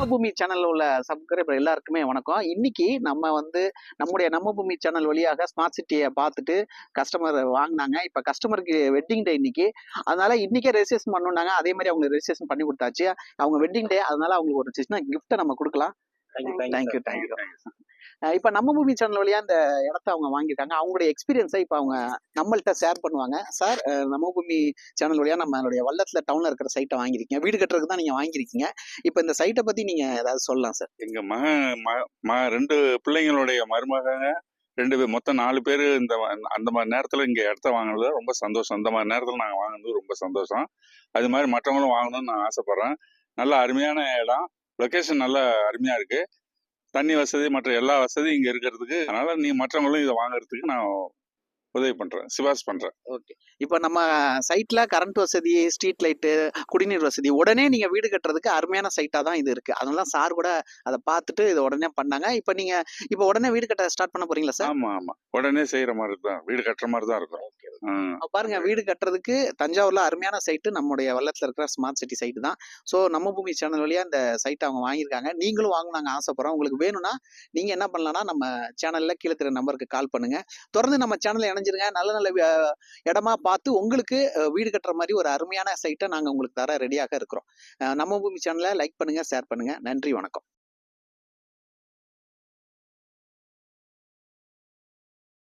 நம்ம பூமி சேனல்ல உள்ள சப்ஸ்கிரைபர் எல்லாருக்குமே வணக்கம். இன்னைக்கு நம்ம நம்முடைய நம்ம பூமி சேனல் வழியாக ஸ்மார்ட் சிட்டியை பார்த்துட்டு கஸ்டமர் வாங்கினாங்க. இப்ப கஸ்டமருக்கு வெட்டிங் டே இன்னைக்கு. அதனால இன்னைக்கே ரெஜிஸ்ட்ரேஷன் பண்ணாங்க. அதே மாதிரி அவங்க ரெஜிஸ்ட்ரேஷன் பண்ணி கொடுத்தாச்சு. அவங்க வெட்டிங் டே, அதனால அவங்களுக்கு ஒரு சின்ன கிஃப்ட்டை நம்ம கொடுக்கலாம். தேங்க்யூ. இப்ப நம்ம பூமி சேனல் வழியா இந்த இடத்த அவங்க வாங்கியிருக்காங்க. அவங்களுடைய எக்ஸ்பீரியன்ஸை இப்ப அவங்க நம்மள்ட்ட ஷேர் பண்ணுவாங்க. சார், நம்ம பூமி சேனல் வழியா நம்மளுடைய வல்லத்துல டவுன்ல இருக்கிற சைட்டை வாங்கியிருக்கீங்க. வீடு கட்டுறதுக்கு தான் நீங்க வாங்கியிருக்கீங்க. இப்ப இந்த சைட்டை பத்தி நீங்க ஏதாவது சொல்லலாம் சார். எங்க ரெண்டு பிள்ளைங்களுடைய மருமகங்க 2 பேர், மொத்தம் 4 பேரு அந்த மாதிரி நேரத்துல இங்க இடத்த வாங்கினது ரொம்ப சந்தோஷம். அந்த மாதிரி நேரத்துல நாங்க வாங்கினது ரொம்ப சந்தோஷம். அது மாதிரி மற்றவங்களும் வாங்கணும்னு நான் ஆசைப்படுறேன். நல்ல அருமையான இடம், லொகேஷன் நல்ல அருமையா இருக்கு. தண்ணி வசதி மற்ற எல்லா வசதியும் இங்க இருக்கிறதுக்கு, அதனால நீ மற்றவங்களும் இதை வாங்குறதுக்கு நான் உதவி பண்றேன், சிபாரிசு பண்றேன். ஓகே. இப்ப நம்ம சைட்ல கரண்ட் வசதி, ஸ்ட்ரீட் லைட்டு, குடிநீர் வசதி, உடனே நீங்க வீடு கட்டுறதுக்கு அருமையான சைட்டா தான் இது இருக்கு. அதனால சார் கூட அதை பார்த்துட்டு இதை உடனே பண்ணாங்க. இப்ப உடனே வீடு கட்ட ஸ்டார்ட் பண்ண போறீங்களா சார்? ஆமா, உடனே செய்யற மாதிரி தான், வீடு கட்டுற மாதிரி தான் இருக்கும். பாருங்க, வீடு கட்டுறதுக்கு தஞ்சாவூர்ல அருமையான சைட்டு நம்முடைய வல்லத்துல இருக்கிற ஸ்மார்ட் சிட்டி சைட்டு தான். ஸோ நம்ம பூமி சேனல் வழியா இந்த சைட்டை அவங்க வாங்கியிருக்காங்க. நீங்களும் வாங்கினாங்க ஆசைப்படுறோம். உங்களுக்கு வேணும்னா நீங்க என்ன பண்ணலாம்னா நம்ம சேனல்ல கீழே தெரிய நம்பருக்கு கால் பண்ணுங்க. தொடர்ந்து நம்ம சேனல்ல இணைஞ்சிருங்க. நல்ல நல்ல இடமா பார்த்து உங்களுக்கு வீடு கட்டுற மாதிரி ஒரு அருமையான சைட்டை நாங்க உங்களுக்கு தர ரெடியாக இருக்கிறோம். நம்ம பூமி சேனலை லைக் பண்ணுங்க, ஷேர் பண்ணுங்க. நன்றி, வணக்கம்.